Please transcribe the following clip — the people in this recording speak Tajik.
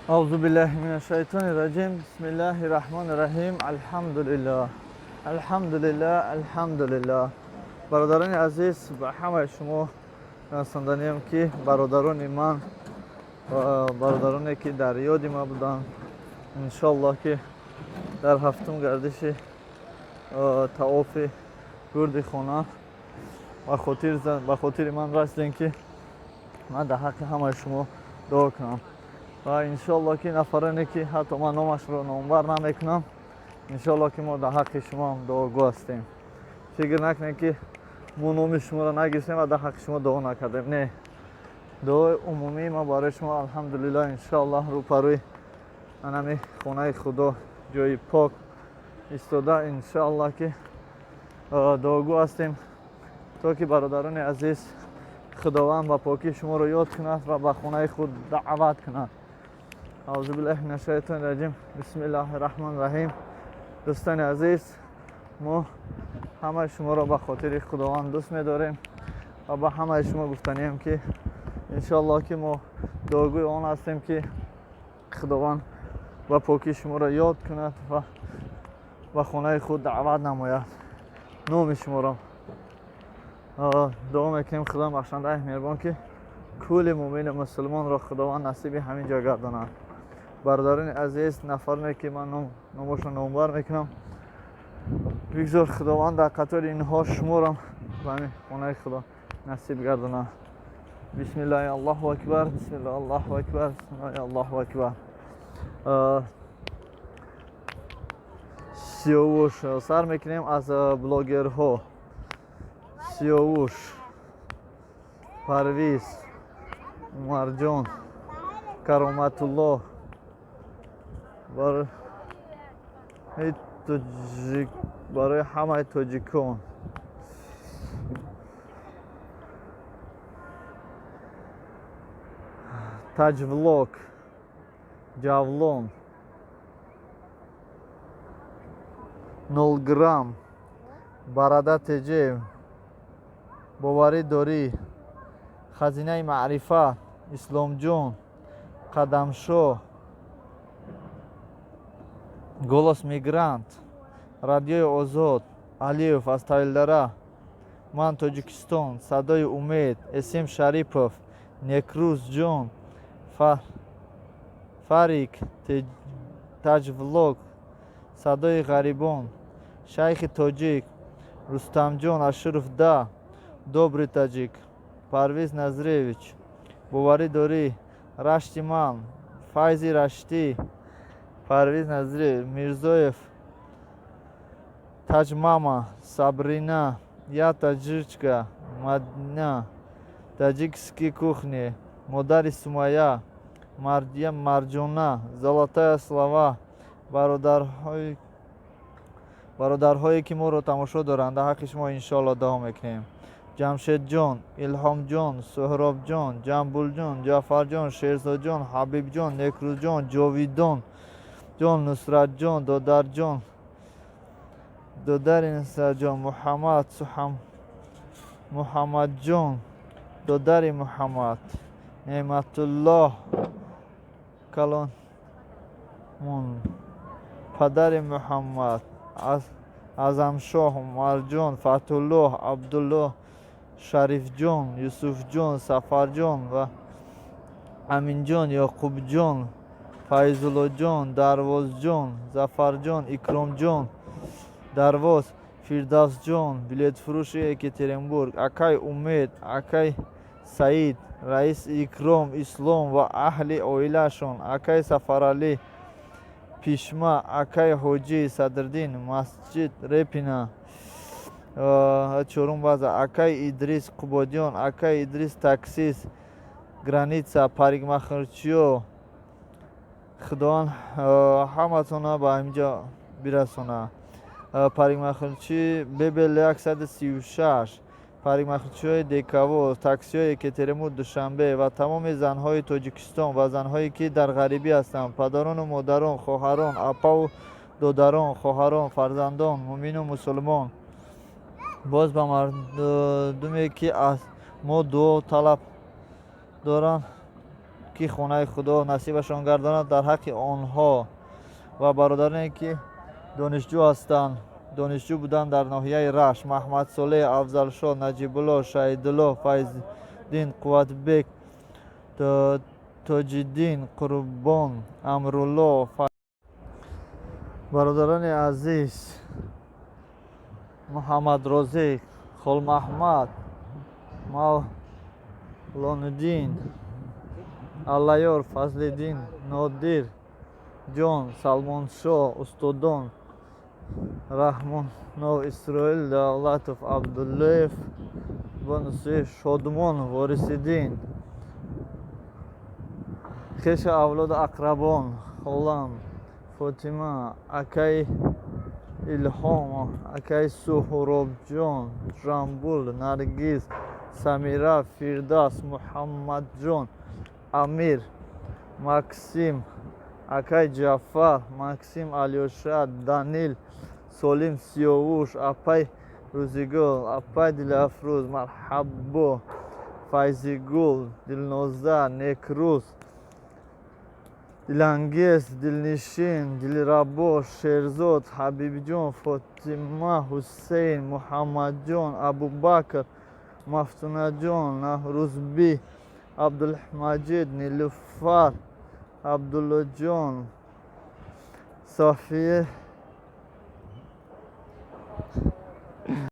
أعوذ بالله من الشيطان الرجيم بسم الله الرحمن الرحیم الحمد لله الحمد لله الحمد لله. برادران عزیز، به همه شما رساندنیم که برادران من و برادرانی که در یاد ما بودن انشالله که در هفتم گردش طواف گرد خانه به خاطر من رسیدین که من در حق همه شما دعا کنم و انشالله که نفرانی که حتی من نامش رو نامبر نمیکنم انشالله که ما در حق شما هم دعاگو هستیم. فکر نکنید که ما نام شما رو نگیسیم و در حق شما دعا نکردیم. نه، دعای عمومی ما برای شما الحمدلله انشالله رو پروی انمی خانه خدا جای پاک ایستاده انشالله که دعاگو هستیم تا که برادران عزیز خداوند با پاکی شما رو یاد کند و به خانه خود دعوت کند. اعوذ بالله من الشیطان الرجیم بسم الله الرحمن الرحیم. دوستان عزیز، ما همه شما را به خاطر خداوند دوست می‌داریم و به همه شما گفتنیم که انشالله که ما دعاگوی آن هستیم که خداوند با پاکی شما را یاد کند و به خانه خود دعوت نماید. نام شما را دعا میکنیم خدا بخشنده مهربان که کل مومن مسلمان را خداوند نصیب همین جا گرداند. برادران عزیز، نفرانی که من نامشون نامبر میکنم بگذار خداوند در قطار اینها شما را به همین خانه خدا نصیب گرداند. بسم الله الله اکبر بسم الله الله اکبر بسم الله الله اکبر. سیاوش سر میکنیم از بلاگرها: سیاوش، پرویز، مرجان، کرامت الله، برای همه تاجیکان، تاجولاک، جاولون، 0 گرم، براده تجیب، باوری داری، خزینه معرفت، اسلام جون، قدمشو، голос мигрант، радиои озод, алиев аз тайлдара, ман тоҷикистон, садои умед, эсим шарипов, некрӯз ҷон, фарик таҷвлог, садои ғарибон, шайхи тоҷик, рустамҷон ашуров да, добрый таҷик, парвиз назиревич, боварӣ дорӣ, рашти ман, файзи раштӣ, парвиз назирев, мирзоев, таҷмама, сабрина, я таҷичка, мадина, таҷикский кухня, модари сумая, марҷона, золотая слава. бародарҳое ки моро тамошо доранд дар ҳаққи шумо иншоалло дуо мекунем. ҷамшедҷон, илҳомҷон, суҳробҷон, ҷамбулҷон, ҷаъфарҷон, шерзодҷон, ҳабибҷон, некрӯзҷон, ҷовидон ҷон, нусратҷон, додарҷон, додари нусратҷон, муҳаммадҷон, додари муҳаммад, неъматуллоҳ калонмон, падари муҳаммад, азамшоҳ, умарҷон, фатҳуллоҳ, абдуллоҳ, шарифҷон, юсуфҷон, сафарҷон ва аминҷон, ёқубҷон, файзуллоҷон, дарвозҷон, зафарҷон, икромҷон, дарвоз, фирдавсҷон, билетфурӯши Екатеринбург, акай умед, акай саид, раиси икром, ислом ва аҳли оилашон, акай сафаралӣ пишма, акай ҳоҷӣ садриддин, масҷид репина, чорум база, акай идрис қубодиён, акай идрис таксист, граница, парикмахерчиё. خداوند همتون به اینجا برسونه. парикмахерчи ببل 136، парикмахерчи های دیکاو، تاکسی های екатеринбург دوشنبه و تمام زنهای تاجیکستان و زنهایی که در غریبی هستند، پدران و مادران، خواهران، اپا و دادران، خواهران، فرزندان، مومن و مسلمان، باز به مردمی که از ما دعا طلب دارند پاکی خانه خدا نصیبشان گرداند در حق آنها و برادرانی که دانشجو هستند، دانشجو بودند در ناحیه رشت: محمد صالح، افضل شاه، نجیب الله، شهید الله، فیض دین، قوت بک، تاج الدین، قربان، امرالله. برادران عزیز: محمد رازق، خال محمد، مولاندین، علیار، فضلالدین، نادر جان، سلمان شاه، استادان رحمانov اسرائیل davlatov, عبدالله بنوسی، شادمان وارثیدین، خیش اولاد اقربان: خالم فاطمه، اکای الهام، اکای سهراب جان، جنبول، نرگیز، سمیره، فردوس، محمد جان، امیر، مکسیم، اکای جعفر، مکسیم، علیوشا، دانیل، سالم، سیاوش، اپای روزگار، اپای دلافروز، مرحبا، فیضگل، دلنازه، نیکروز، دلانگیز، دلنشین، دلربا، شیرزاد، حبیب جان، فاطمه، حسین، محمد جان، ابوبکر، مفتونه جان، نهروزبی، عبدالمجید، نیلوفر، عبدالله جان، صافیه